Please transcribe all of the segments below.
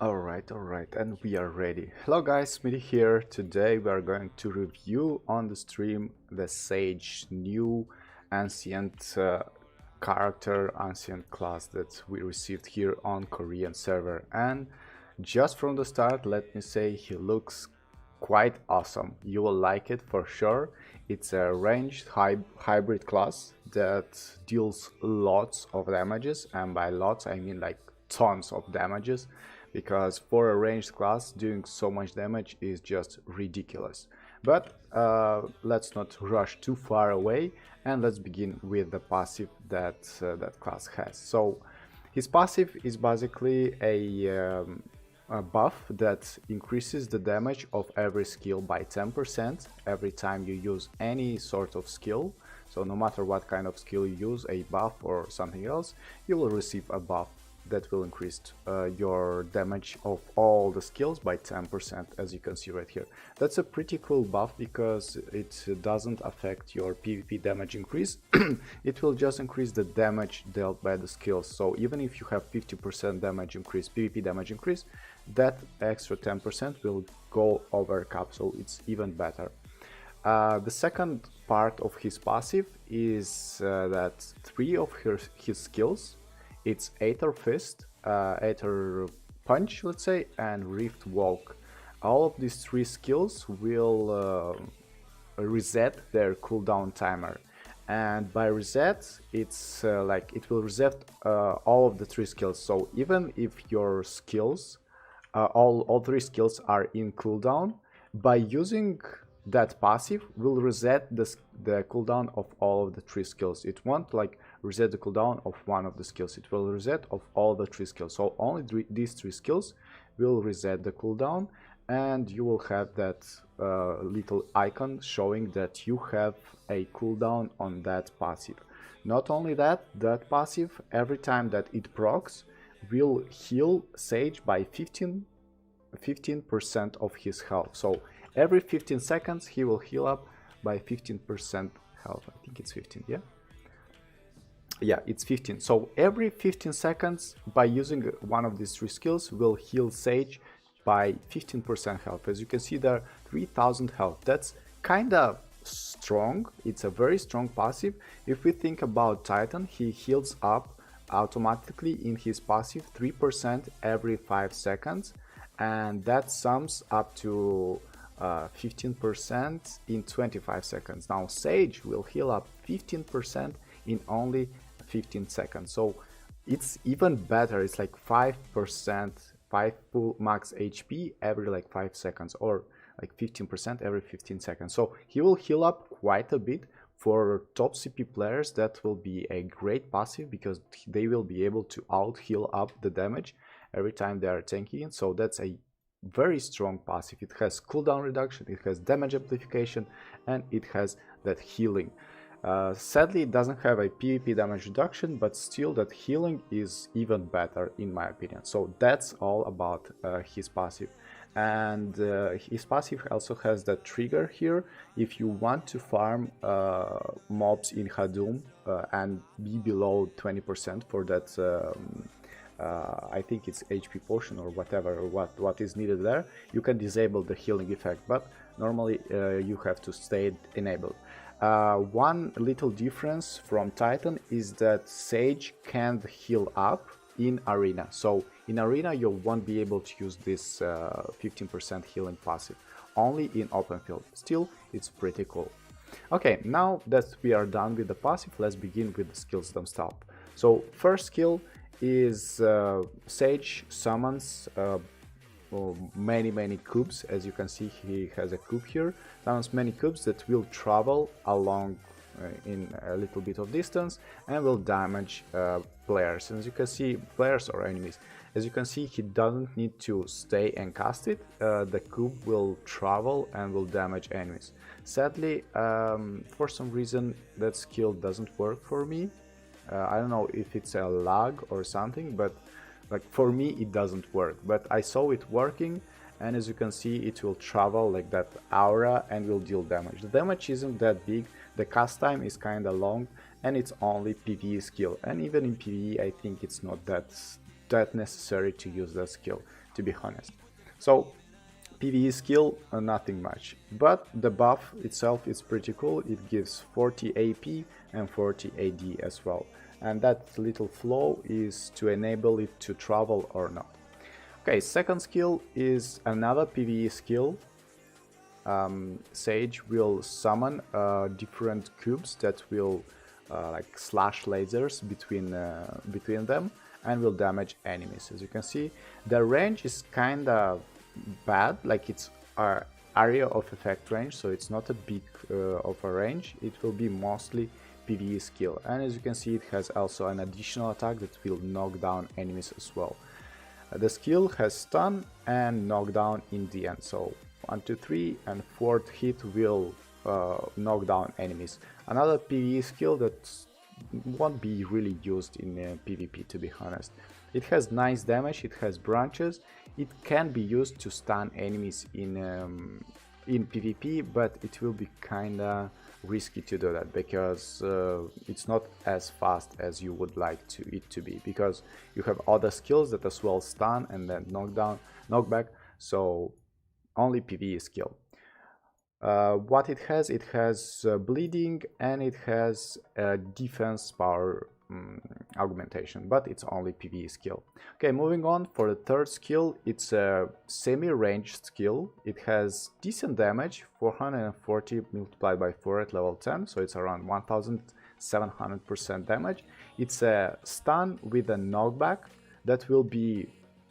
Alright, and we are ready. Hello guys, Smithy here. Today we are going to review on the stream the Sage new ancient character, ancient class that we received here on Korean server. And just from the start, let me say he looks quite awesome. You will like it for sure. It's a ranged hybrid class that deals lots of damages, and by lots I mean like tons of damages, because for a ranged class doing so much damage is just ridiculous. But let's not rush too far away, and let's begin with the passive that that class has. So his passive is basically a buff that increases the damage of every skill by 10% every time you use any sort of skill. So no matter what kind of skill you use, a buff or something else, you will receive a buff that will increase your damage of all the skills by 10%, as you can see right here. That's a pretty cool buff because it doesn't affect your PvP damage increase. It will just increase the damage dealt by the skills. So even if you have 50% damage increase, PvP damage increase, that extra 10% will go over cap, so it's even better. The second part of his passive is that three of his skills, it's Aether Fist, Aether Punch, let's say, and Rift Walk. All of these three skills will reset their cooldown timer. And by reset, it's like it will reset all of the three skills. So even if your skills, all three skills are in cooldown, by using that passive will reset the cooldown of all of the three skills. It won't like reset the cooldown of one of the skills, it will reset of all the three skills. So only these three skills will reset the cooldown, and you will have that little icon showing that you have a cooldown on that passive. Not only that, that passive, every time that it procs, will heal Sage by 15% of his health. So every 15 seconds he will heal up by 15% health. I think it's 15, yeah? Yeah, it's 15. So every 15 seconds, by using one of these three skills, will heal Sage by 15% health. As you can see there, 3000 health. That's kinda strong. It's a very strong passive. If we think about Titan, he heals up automatically in his passive 3% every 5 seconds, and that sums up to 15% in 25 seconds. Now Sage will heal up 15% in only 15 seconds. So it's even better. It's like 5%, 5 full max HP every like 5 seconds, or like 15% every 15 seconds. So he will heal up quite a bit. For top CP players, that will be a great passive because they will be able to out heal up the damage every time they are tanking it. So that's a very strong passive. It has cooldown reduction, it has damage amplification, and it has that healing. Sadly, it doesn't have a PvP damage reduction, but still that healing is even better in my opinion. So that's all about his passive. And his passive also has that trigger here. If you want to farm mobs in Hadum and be below 20% for that I think it's HP potion or whatever, what is needed there, you can disable the healing effect, but normally you have to stay enabled. One little difference from Titan is that Sage can't heal up in arena. So in arena you won't be able to use this 15% healing passive, only in open field. Still, it's pretty cool. Okay, now that we are done with the passive, let's begin with the skills themselves. So first skill is Sage summons many cubes. As you can see, he has a cube here, summons many cubes that will travel along in a little bit of distance and will damage players. As you can see, players or enemies. As you can see, he doesn't need to stay and cast it. The cube will travel and will damage enemies. Sadly, for some reason that skill doesn't work for me. I don't know if it's a lag or something, but like for me it doesn't work. But I saw it working, and as you can see, it will travel like that aura and will deal damage. The damage isn't that big, the cast time is kinda long, and it's only PvE skill. And even in PvE I think it's not that that necessary to use that skill, to be honest. So PvE skill, nothing much, but the buff itself is pretty cool. It gives 40 AP and 40 AD as well, and that little flow is to enable it to travel or not. Okay, second skill is another PvE skill. Sage will summon different cubes that will like slash lasers between them and will damage enemies. As you can see, the range is kinda bad, like it's our area of effect range, so it's not a big of a range. It will be mostly PvE skill, and as you can see, it has also an additional attack that will knock down enemies as well. The skill has stun and knockdown in the end, so 1, 2, 3 and 4th hit will knock down enemies. Another PvE skill that won't be really used in PvP, to be honest. It has nice damage, it has branches, it can be used to stun enemies in PvP, but it will be kinda risky to do that because it's not as fast as you would like it to be, because you have other skills that as well stun and then knockback, so only PvE skill. What it has bleeding, and it has defense power augmentation, but it's only PvE skill. Okay, moving on for the third skill, it's a semi-ranged skill. It has decent damage, 440 multiplied by 4 at level 10, so it's around 1700% damage. It's a stun with a knockback that will be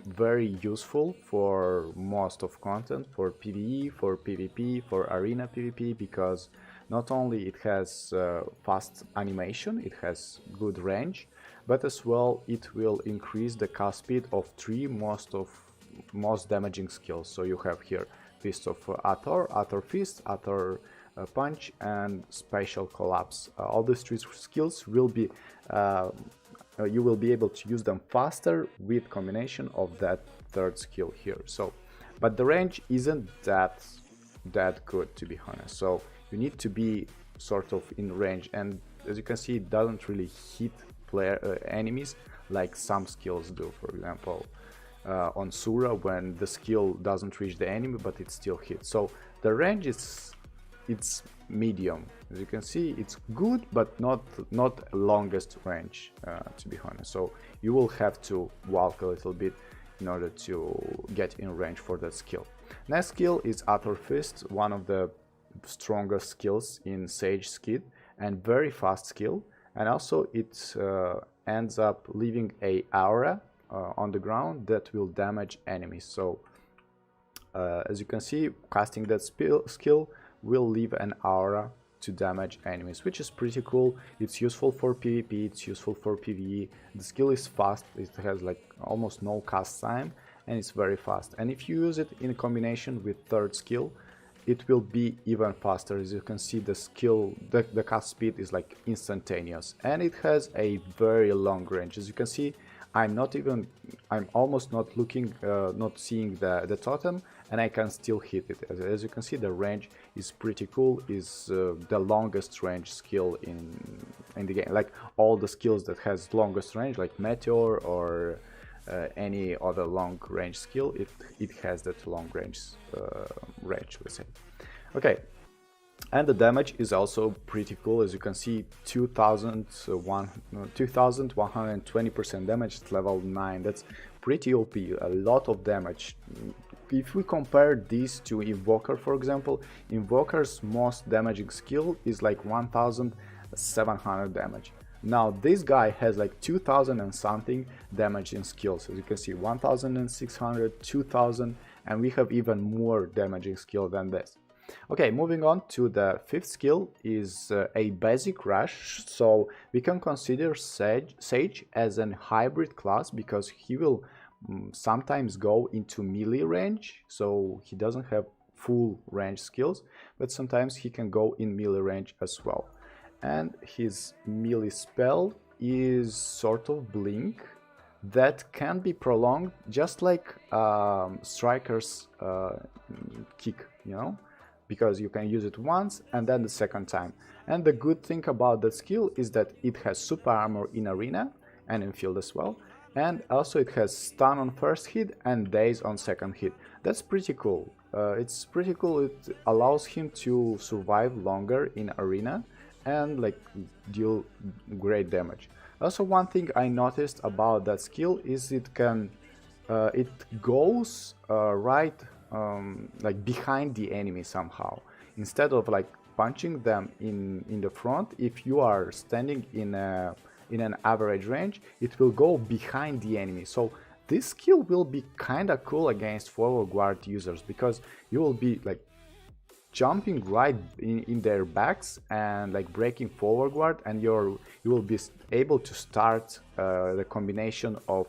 very useful for most of content, for PvE, for PvP, for arena PvP, because not only it has fast animation, it has good range, but as well it will increase the cast speed of 3 most damaging skills. So you have here Fist of Ator, Ator Fist, Ator Punch, and Spatial Collapse. All these 3 skills will be you will be able to use them faster with combination of that third skill here. So, but the range isn't that good, to be honest. So you need to be sort of in range, and as you can see, it doesn't really hit enemies like some skills do. For example, on Sura, when the skill doesn't reach the enemy, but it still hits. So the range it's medium. As you can see, it's good, but not longest range, to be honest. So you will have to walk a little bit in order to get in range for that skill. Next skill is Ator Fist, one of the strongest skills in Sage Skid, and very fast skill. And also it ends up leaving a aura on the ground that will damage enemies. So as you can see, casting that skill will leave an aura to damage enemies, which is pretty cool. It's useful for PvP, it's useful for PvE. The skill is fast, it has like almost no cast time, and it's very fast. And if you use it in combination with third skill, it will be even faster. As you can see, the skill, the cast speed is like instantaneous, and it has a very long range. As you can see, I'm almost not seeing the totem, and I can still hit it. As you can see, the range is pretty cool. Is the longest range skill in the game. Like all the skills that has longest range, like Meteor or any other long range skill, it has that long range let's say. Okay. And the damage is also pretty cool. As you can see, 2120% damage at level 9. That's pretty OP, a lot of damage. If we compare this to Invoker, for example, Invoker's most damaging skill is like 1700 damage. Now this guy has like 2000 and something damage in skills. As you can see, 1600, 2000, and we have even more damaging skill than this. Okay, moving on to the fifth skill is a basic rush. So we can consider Sage as an hybrid class, because he will sometimes go into melee range, so he doesn't have full range skills, but sometimes he can go in melee range as well. And his melee spell is sort of blink that can be prolonged, just like Striker's kick, you know, because you can use it once and then the second time. And the good thing about that skill is that it has super armor in arena and in field as well, and also it has stun on first hit and daze on second hit. That's pretty cool. It's pretty cool. It allows him to survive longer in arena and like deal great damage. Also, one thing I noticed about that skill is it goes right like behind the enemy somehow. Instead of like punching them in the front, if you are standing in an average range, it will go behind the enemy. So this skill will be kind of cool against forward guard users, because you will be like jumping right in their backs and like breaking forward guard, and you will be able to start the combination of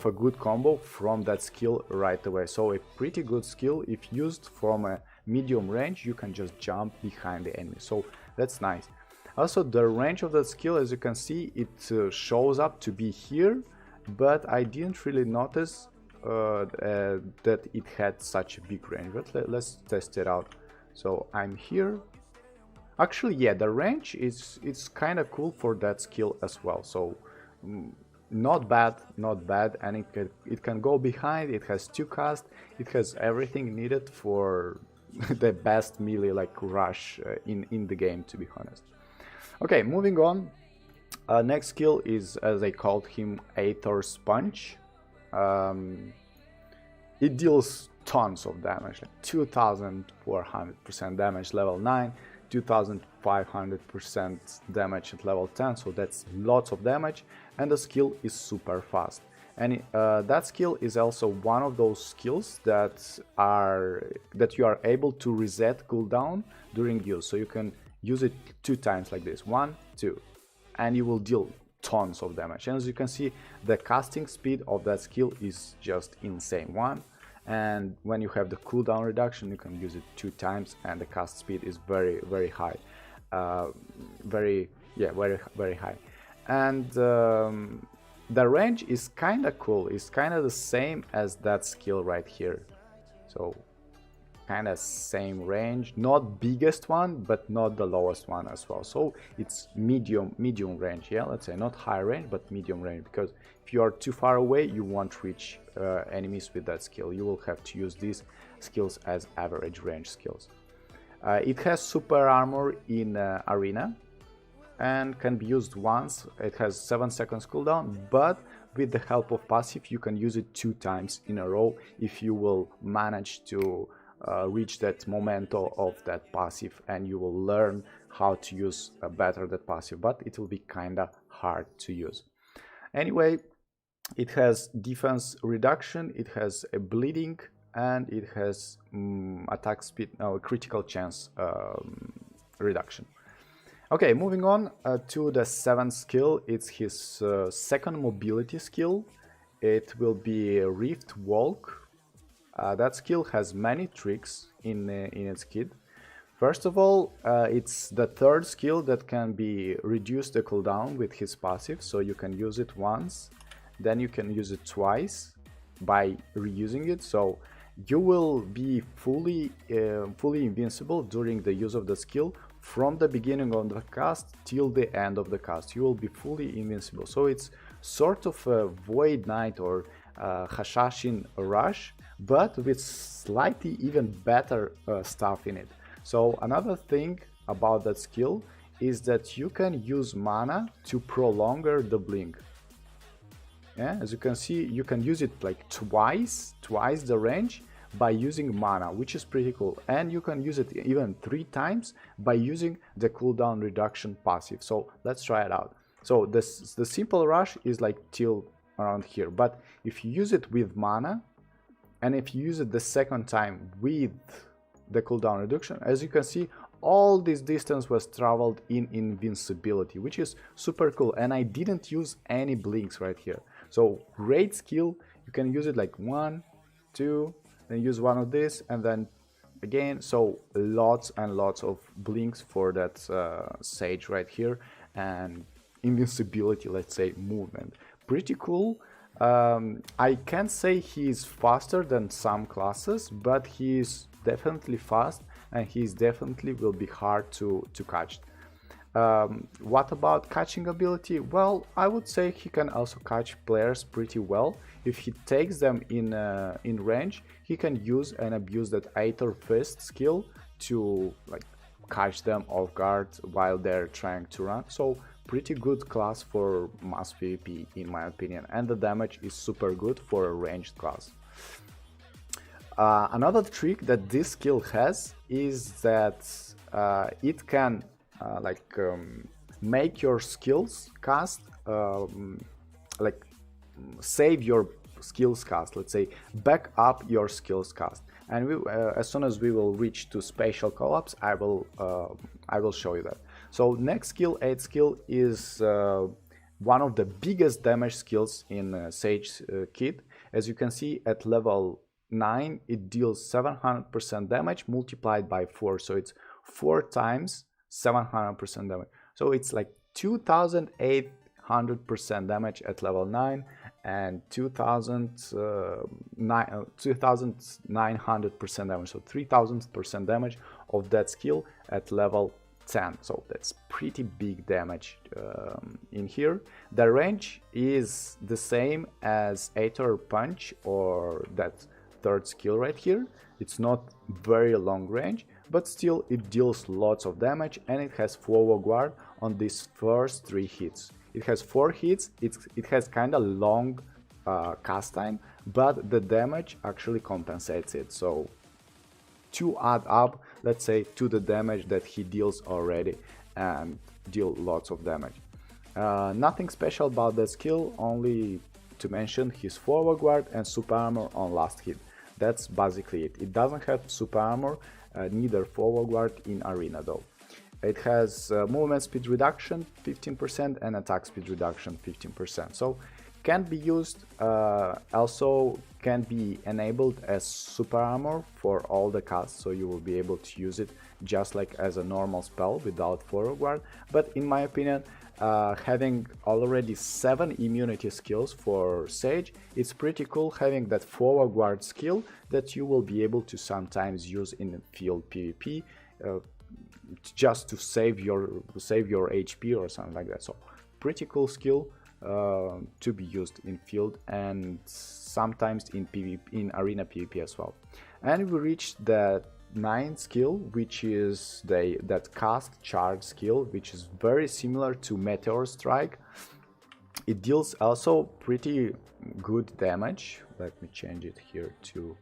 a good combo from that skill right away. So a pretty good skill. If used from a medium range, you can just jump behind the enemy, so that's nice. Also, the range of that skill, as you can see, it shows up to be here, but I didn't really notice that it had such a big range. But let's test it out. So I'm here. Actually, yeah, the range it's kind of cool for that skill as well. So not bad, and it can go behind. It has 2 cast. It has everything needed for the best melee like rush in the game, to be honest. Okay, moving on. Next skill is, as I called him, Aether's Punch. It deals tons of damage, like 2400% damage level 9, 2500% damage at level 10, so that's lots of damage, and the skill is super fast. And that skill is also one of those skills that you are able to reset cooldown during use. So you can use it 2 times like this, 1, 2, and you will deal tons of damage. And as you can see, the casting speed of that skill is just insane. 1, and when you have the cooldown reduction, you can use it 2 times, and the cast speed is very, very high. Very high. And the range is kind of cool. It's kind of the same as that skill right here. So kind of same range, not biggest one, but not the lowest one as well. So it's medium range, yeah, let's say not high range, but medium range, because if you are too far away, you won't reach enemies with that skill. You will have to use these skills as average range skills. It has super armor in arena and can be used once. It has 7 seconds cooldown, but with the help of passive, you can use it 2 times in a row if you will manage to reach that momento of that passive, and you will learn how to use better that passive, but it will be kinda hard to use. Anyway, it has defense reduction, it has a bleeding, and it has attack speed, critical chance reduction. Okay, moving on to the 7th skill. It's his second mobility skill. It will be Rift Walk. That skill has many tricks in its kit. First of all, it's the 3rd skill that can be reduce the cooldown with his passive, so you can use it once, then you can use it twice by reusing it, so you will be fully invincible during the use of the skill from the beginning of the cast till the end of the cast. You will be fully invincible, so it's sort of a Void Knight or Hashashin Rush, but with slightly even better stuff in it. So another thing about that skill is that you can use mana to prolong the blink. Yeah, as you can see, you can use it like twice the range by using mana, which is pretty cool, and you can use it even 3 times by using the cooldown reduction passive. So let's try it out. So the simple rush is like till around here, but if you use it with mana, and if you use it the 2nd time with the cooldown reduction, as you can see, all this distance was traveled in invincibility, which is super cool, and I didn't use any blinks right here. So great skill. You can use it like 1, 2, then use one of this, and then again. So lots and lots of blinks for that sage right here, and invincibility, let's say, movement. Pretty cool. I can't say he's faster than some classes, but he's definitely fast, and he's definitely will be hard to catch. What about catching ability? Well, I would say he can also catch players pretty well. If he takes them in range, he can use and abuse that Aether Fist skill to like catch them off guard while they're trying to run. So pretty good class for mass PvP in my opinion, and the damage is super good for a ranged class. Another trick that this skill has is that it can make your skills cast, like save your skills cast, let's say back up your skills cast. And as soon as we will reach to spatial collapse, I will show you that. So next skill, 8 skill, is one of the biggest damage skills in Sage kit. As you can see, at level 9 it deals 700% damage multiplied by 4, so it's 4 times 700% damage. So it's like 2800% damage at level 9 and 2900% damage, so 3000% damage of that skill at level 10. So that's pretty big damage in here. The range is the same as Aether Punch or that third skill right here. It's not very long range, but still it deals lots of damage, and it has forward guard on these first 3 hits. It has 4 hits, it has kind of long cast time, but the damage actually compensates it. So to add up, let's say, to the damage that he deals already, and deal lots of damage. Nothing special about that skill, only to mention his forward guard and super armor on last hit. That's basically it. It doesn't have super armor, neither forward guard in arena though. It has movement speed reduction 15% and attack speed reduction 15%. So can be used, also can be enabled as super armor for all the casts, so you will be able to use it just like as a normal spell without forward guard. But in my opinion, having already 7 immunity skills for Sage, it's pretty cool having that forward guard skill that you will be able to sometimes use in field PvP, just to save your HP or something like that. So pretty cool skill to be used in field and sometimes in PvP, in arena PvP as well. And we reached the 9th skill, which is that cast charge skill, which is very similar to Meteor Strike. It deals also pretty good damage. Let me change it here to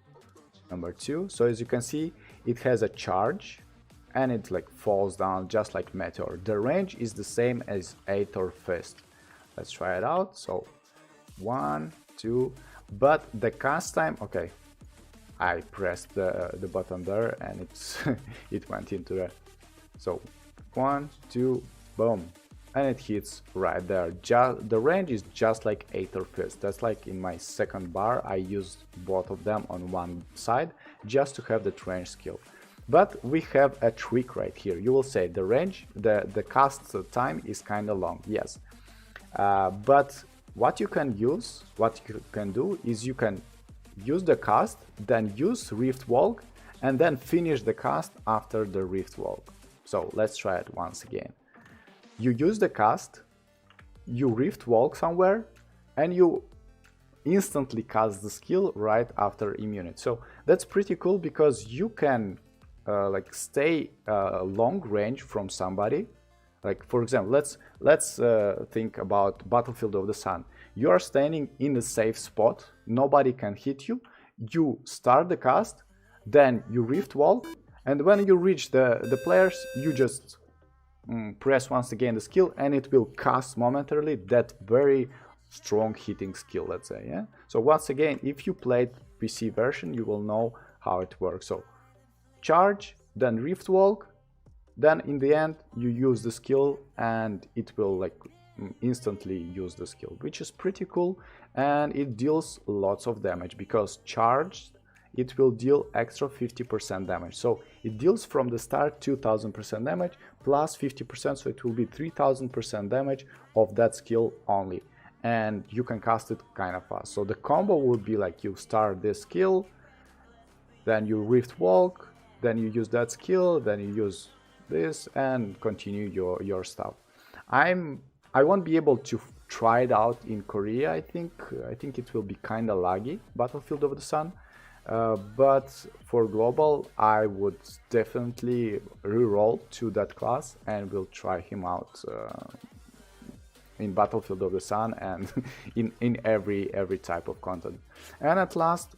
number 2. So as you can see, it has a charge and it like falls down just like Meteor. The range is the same as Aether Fist. Let's try it out. So 1, 2, but the cast time, okay, I pressed the button there and it's it went into that. So 1, 2, boom, and it hits right there. The range is just like Aether Fist. That's like in my second bar, I used both of them on one side just to have the range skill. But we have a trick right here. You will say the range, the cast time is kind of long, yes. But what you can do is you can use the cast, then use Rift Walk, and then finish the cast after the Rift Walk. So let's try it once again. You use the cast, you Rift Walk somewhere, and you instantly cast the skill right after immunity. So that's pretty cool because you can like stay long range from somebody. Like for example, let's think about Battlefield of the Sun. You are standing in a safe spot, nobody can hit you. You start the cast, then you Rift Walk, and when you reach the players, you just press once again the skill, and it will cast momentarily that very strong hitting skill, let's say. Yeah. So once again, if you played PC version, you will know how it works. So charge, then Rift Walk, then in the end you use the skill and it will like instantly use the skill, which is pretty cool. And it deals lots of damage because charged, it will deal extra 50% damage. So it deals from the start 2000% damage plus 50%, so it will be 3000% damage of that skill only, and you can cast it kind of fast. So the combo would be like you start this skill, then you Rift Walk, then you use that skill, then you use this and continue your stuff. I won't be able to try it out in Korea. I think it will be kind of laggy, Battlefield of the Sun. But for global, I would definitely reroll to that class and will try him out in Battlefield of the Sun and in every type of content. And at last,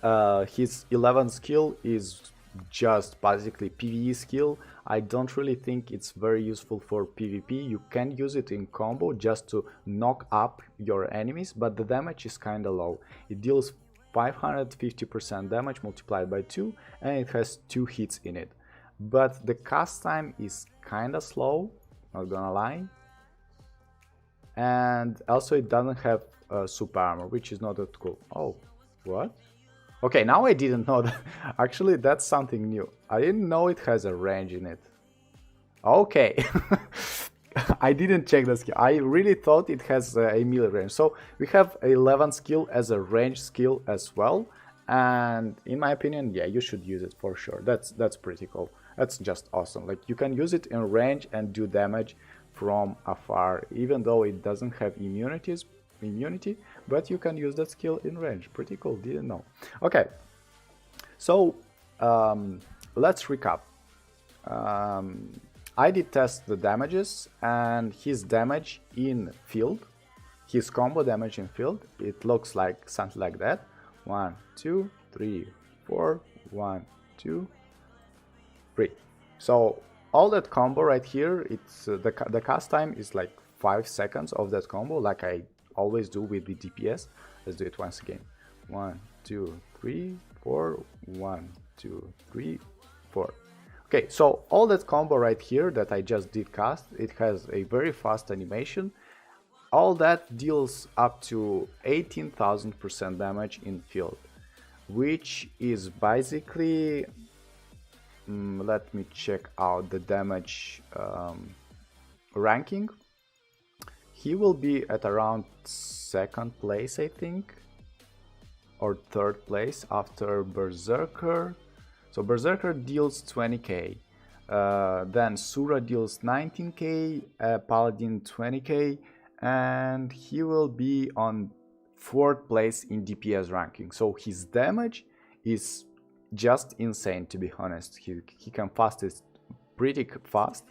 his 11th skill is just basically PvE skill. I don't really think it's very useful for PvP. You can use it in combo just to knock up your enemies, but the damage is kinda low. It deals 550% damage multiplied by 2 and it has 2 hits in it. But the cast time is kinda slow, not gonna lie. And also it doesn't have super armor, which is not that cool. Oh, what? Okay, now I didn't know that. Actually, that's something new. I didn't know it has a range in it. Okay. I didn't check the skill. I really thought it has a melee range. So we have 11 skill as a range skill as well. And in my opinion, yeah, you should use it for sure. That's pretty cool. That's just awesome. Like, you can use it in range and do damage from afar, even though it doesn't have immunity, but you can use that skill in range. Pretty cool, didn't know. Okay, so let's recap. I did test the damages, and his damage in field, his combo damage in field, it looks like something like that. 1 2 3 4 1 2 3. So all that combo right here, it's the cast time is like 5 seconds of that combo, like I always do with the DPS. Let's do it once again. 1 2 3 4 1 2 3 4. Okay, so all that combo right here that I just did cast, it has a very fast animation. All that deals up to 18,000% damage in field, which is basically, let me check out the damage ranking. He will be at around 2nd place, I think, or 3rd place after Berserker. So Berserker deals 20k, then Sura deals 19k, Paladin 20k, and he will be on 4th place in DPS ranking. So his damage is just insane, to be honest. He can fast it pretty fast,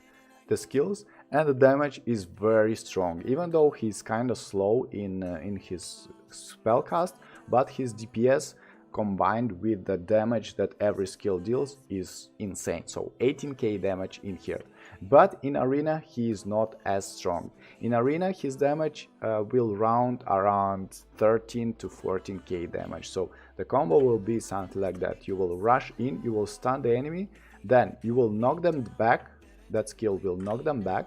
the skills, and the damage is very strong, even though he's kind of slow in his spellcast, but his DPS combined with the damage that every skill deals is insane. So 18k damage in here, but in arena he is not as strong. In arena his damage will round around 13 to 14k damage. So the combo will be something like that. You will rush in, you will stun the enemy, then you will knock them back. That skill will knock them back,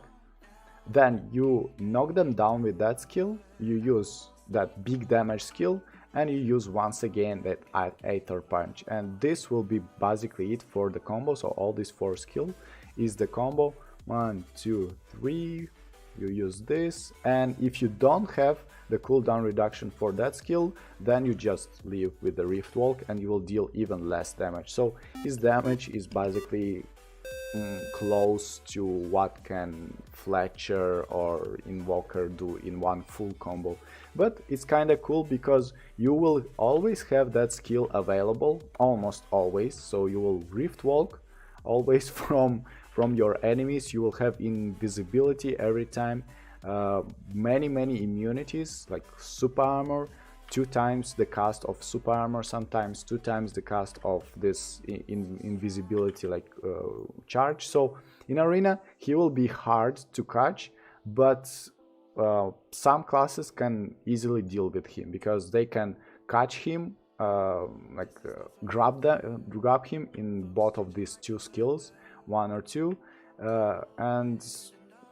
then you knock them down with that skill, you use that big damage skill, and you use once again that Aether Punch, and this will be basically it for the combo. So all these 4 skill is the combo. 1 2 3, you use this, and if you don't have the cooldown reduction for that skill, then you just leave with the Rift Walk and you will deal even less damage. So his damage is basically close to what can Fletcher or Invoker do in one full combo. But it's kind of cool because you will always have that skill available, almost always. So you will Rift Walk always from your enemies. You will have invisibility every time, many immunities like super armor, 2 times the cost of super armor, sometimes 2 times the cost of this invisibility like charge. So in arena he will be hard to catch, but some classes can easily deal with him because they can catch him, grab him in both of these 2 skills, 1 or 2, and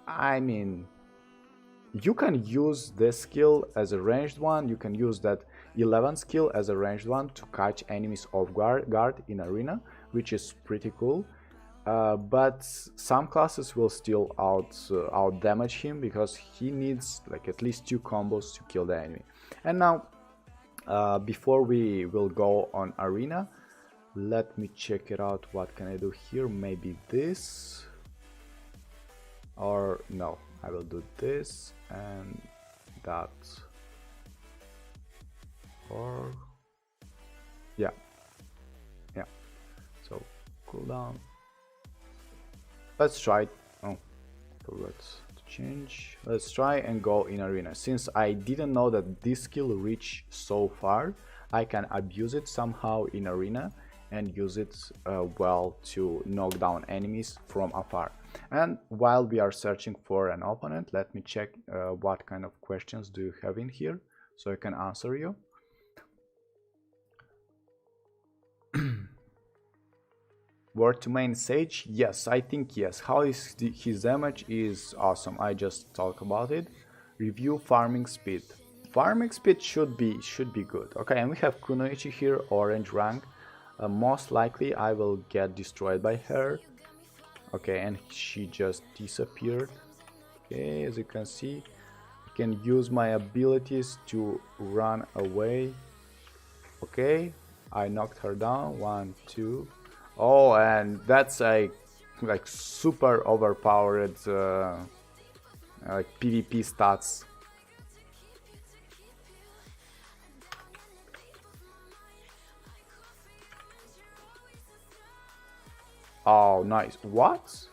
I mean, you can use this skill as a ranged one. You can use that 11 skill as a ranged one to catch enemies off guard in arena, which is pretty cool. But some classes will still out damage him because he needs like at least 2 combos to kill the enemy. And now, before we will go on arena, let me check it out. What can I do here? Maybe this. Or no, I will do this and that. Or yeah, yeah. So cooldown. Let's try. Oh, forgot to change. Let's try and go in arena. Since I didn't know that this skill reached so far, I can abuse it somehow in arena and use it well to knock down enemies from afar. And while we are searching for an opponent, let me check what kind of questions do you have in here so I can answer you. Word to main Sage? Yes, I think yes. How is his damage is awesome. I just talked about it. Review farming speed. Farming speed should be good. Okay, and we have Kunoichi here, orange rank. Most likely I will get destroyed by her. Okay, and she just disappeared. Okay, as you can see, I can use my abilities to run away. Okay, I knocked her down. 1, 2. Oh, and that's a like super overpowered like PvP stats. Oh, nice. What?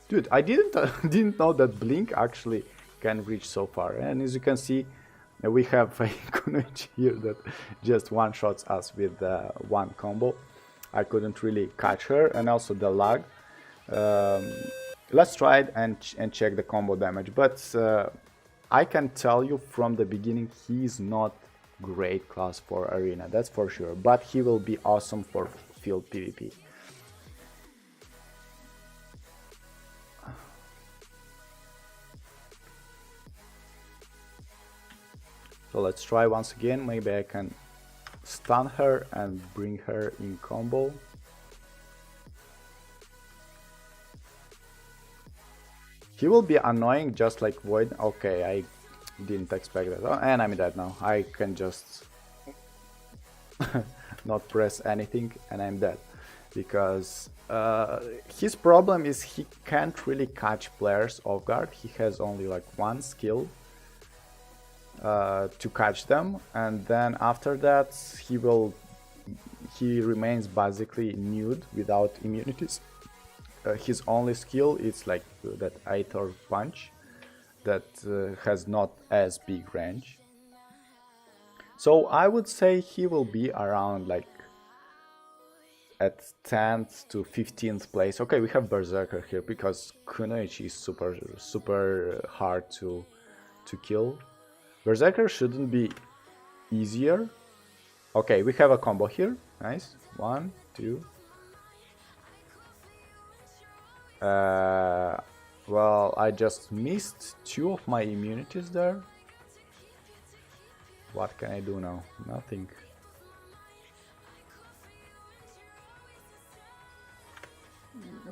Dude, I didn't know that Blink actually can reach so far. And as you can see, we have a Kunoichi here that just one-shots us with one combo. I couldn't really catch her, and also the lag. Let's try it and check the combo damage. But I can tell you from the beginning, he's not great class for arena, that's for sure. But he will be awesome for field PvP. So let's try once again. Maybe I can stun her and bring her in combo. He will be annoying just like Void. Okay, I didn't expect that. Oh, and I'm dead now. I can just not press anything and I'm dead. Because his problem is he can't really catch players off guard. He has only like one skill to catch them, and then after that he remains basically nude without immunities. His only skill is like that Aether punch that has not as big range. So I would say he will be around like at 10th to 15th place. Okay, we have Berserker here because Kunoichi is super hard to kill. Berserker shouldn't be easier. Okay, we have a combo here. Nice. 1, 2. Well, I just missed 2 of my immunities there. What can I do now? Nothing.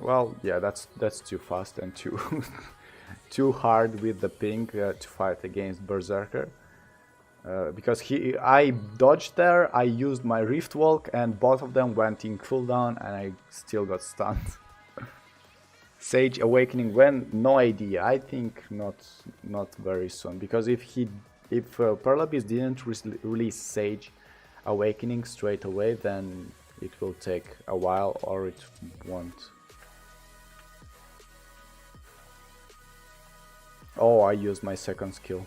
Well, yeah, that's too fast and too too hard with the ping to fight against Berserker. Because I dodged there, I used my Rift Walk, and both of them went in cooldown, and I still got stunned. Sage Awakening when? No idea. I think not very soon, because if Pearl Abyss didn't release Sage Awakening straight away, then it will take a while, or it won't. Oh, I used my second skill.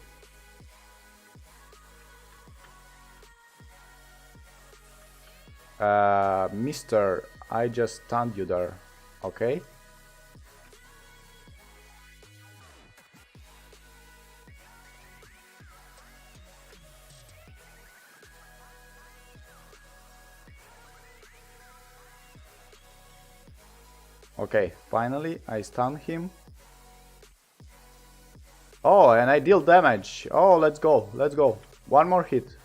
Mister, I just stunned you there, okay? Okay, finally I stunned him. Oh, and I deal damage. Oh, let's go, let's go. One more hit.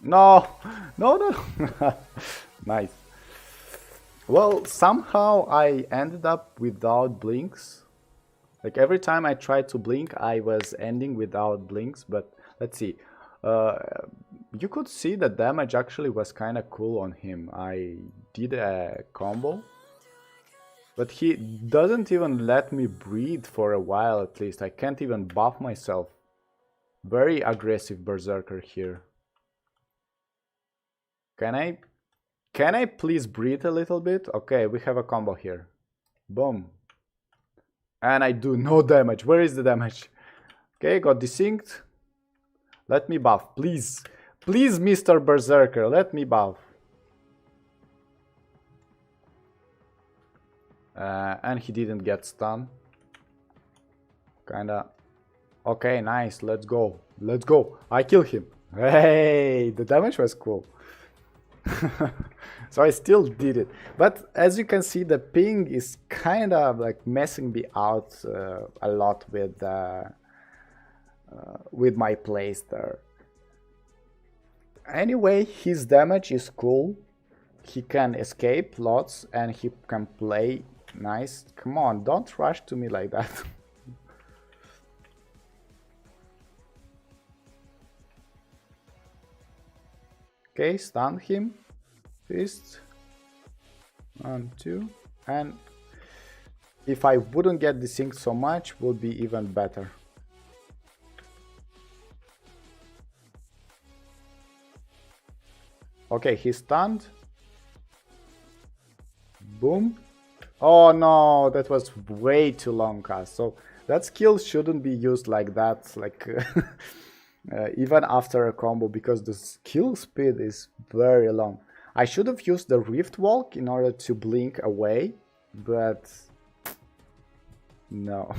No, no. Nice. Well, somehow I ended up without blinks. Like every time I tried to blink, I was ending without blinks. But let's see. You could see the damage actually was kind of cool on him. I did a combo But he doesn't even let me breathe for a while at least. I can't even buff myself. Very aggressive Berserker here. Can I please breathe a little bit? Okay, we have a combo here. Boom. And I do no damage. Where is the damage? Okay, got desynced. Let me buff, please. Please, Mr. Berserker, let me buff. And he didn't get stunned. Kinda. Okay, nice. Let's go. Let's go. I kill him. Hey, the damage was cool. So I still did it. But as you can see, the ping is kind of like messing me out a lot with my plays there. Anyway, his damage is cool. He can escape lots and he can play nice. Come on, don't rush to me like that. Okay, stun him. Fist. 1, 2. And if I wouldn't get desynced so much, would be even better. Okay, he's stunned. Boom. Oh no, that was way too long cast. So that skill shouldn't be used like that, like even after a combo, because the skill speed is very long. I should have used the Rift Walk in order to blink away, but no.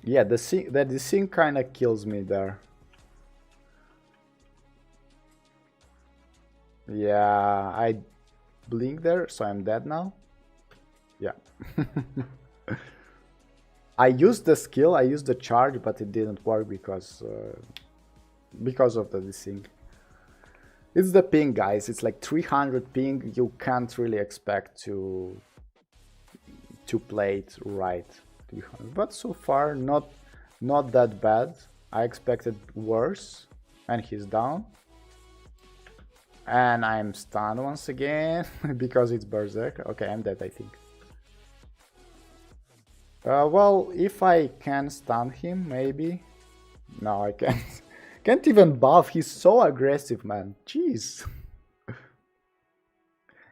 Yeah, the sync kind of kills me there. Yeah, I blink there, so I'm dead now. Yeah. I used the skill, I used the charge, but it didn't work because of the desync. It's the ping, guys. It's like 300 ping. You can't really expect to play it right. But so far, not that bad. I expected worse, and he's down. And I'm stunned once again because it's Berserker. Okay, I'm dead, I think. Well, if I can stun him, maybe. No, I can't. Can't even buff. He's so aggressive, man. Jeez.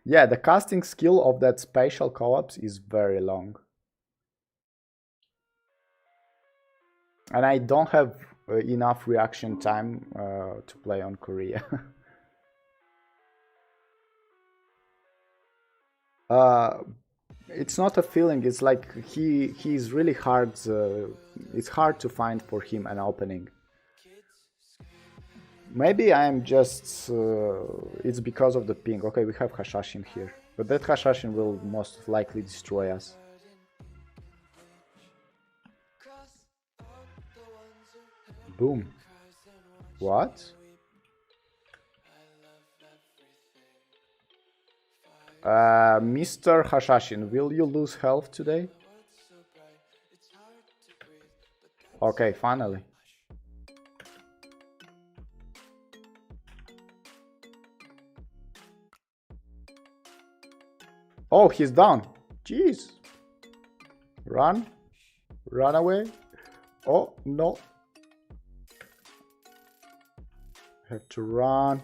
Yeah, the casting skill of that spatial collapse is very long. And I don't have enough reaction time to play on Korea. It's not a feeling, it's like he's really hard, it's hard to find for him an opening. Maybe I'm just, it's because of the ping. Okay, we have Hashashin here, but that Hashashin will most likely destroy us. Boom. What? Mr. Hashashin, will you lose health today? Okay, finally. Oh, he's down. Jeez. Run. Run away. Oh, no. Have to run.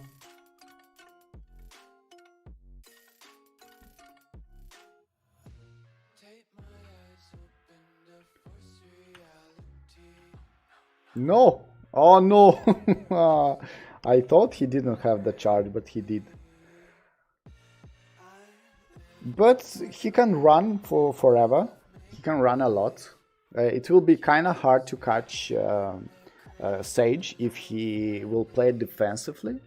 No! Oh no! I thought he didn't have the charge, but he did. But he can run for forever. He can run a lot. It will be kind of hard to catch Sage if he will play defensively.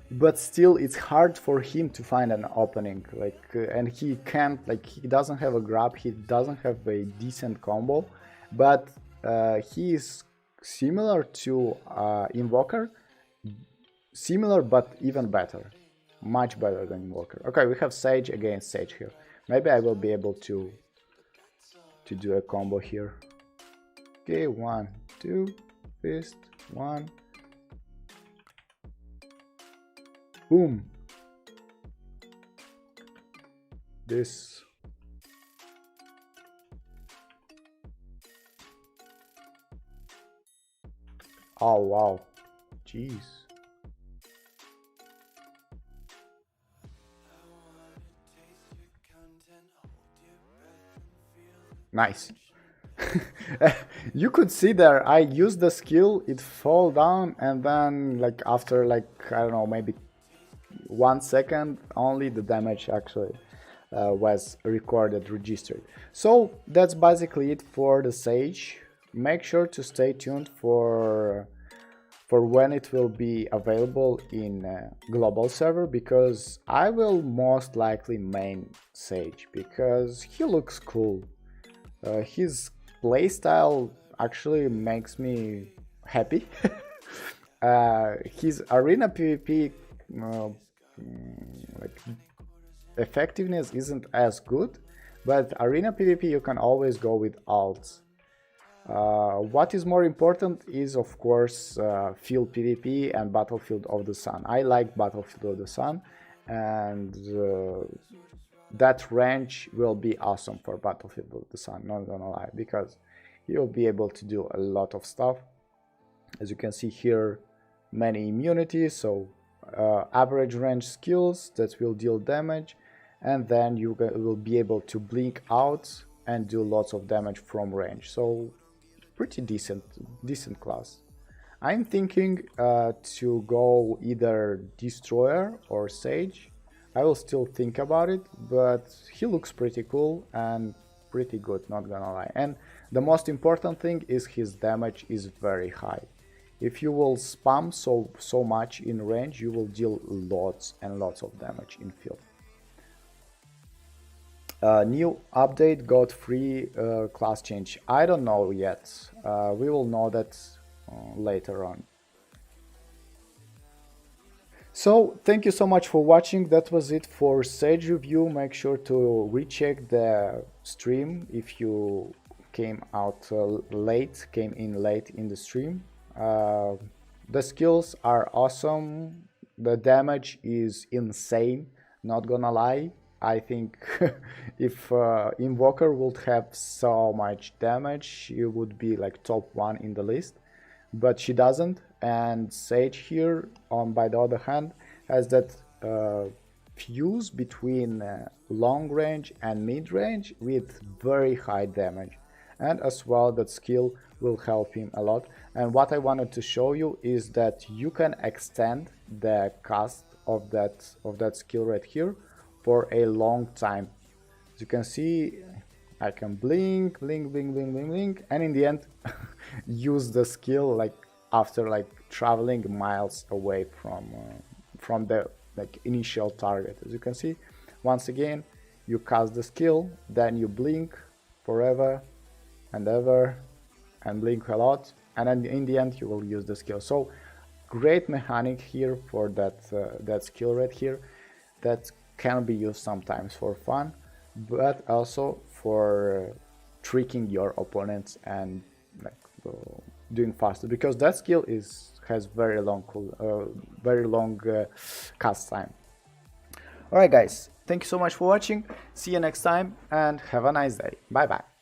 But still, it's hard for him to find an opening. Like, and he can't. Like, he doesn't have a grab. He doesn't have a decent combo. But he is similar to Invoker, similar but even better, much better than Invoker. Okay, we have Sage against Sage here. Maybe I will be able to do a combo here. Okay, 1, 2, fist, 1. Boom. this. Oh wow, jeez. Nice. You could see there, I used the skill, it fall down, and then like after like, I don't know, maybe 1 second only the damage actually was recorded, registered. So that's basically it for the Sage. Make sure to stay tuned for when it will be available in global server, because I will most likely main Sage because he looks cool. His playstyle actually makes me happy. His arena PvP like effectiveness isn't as good, but arena PvP you can always go with alts. What is more important is of course field PvP and Battlefield of the Sun. I like Battlefield of the Sun, and that range will be awesome for Battlefield of the Sun, not gonna lie, because you'll be able to do a lot of stuff. As you can see here, many immunities, so average range skills that will deal damage, and then you will be able to blink out and do lots of damage from range. So pretty decent class. I'm thinking to go either Destroyer or Sage. I will still think about it, but he looks pretty cool and pretty good, not gonna lie. And the most important thing is his damage is very high. If you will spam so much in range, you will deal lots and lots of damage in field. New update got free class change. I don't know yet. We will know that later on. So thank you so much for watching. That was it for Sage review. Make sure to recheck the stream if you came in late in the stream. The skills are awesome. The damage is insane, not gonna lie. I think if Invoker would have so much damage, she would be like top 1 in the list, but she doesn't. And Sage here, by the other hand, has that fuse between long range and mid range with very high damage, and as well that skill will help him a lot. And what I wanted to show you is that you can extend the cast of that skill right here for a long time. As you can see, I can blink, and in the end use the skill like after like traveling miles away from the like initial target. As you can see, once again you cast the skill, then you blink forever and ever and blink a lot, and then in the end you will use the skill. So great mechanic here for that skill right here, that can be used sometimes for fun, but also for tricking your opponents and like doing faster, because that skill has very long cast time. Alright guys, thank you so much for watching. See you next time and have a nice day. Bye bye.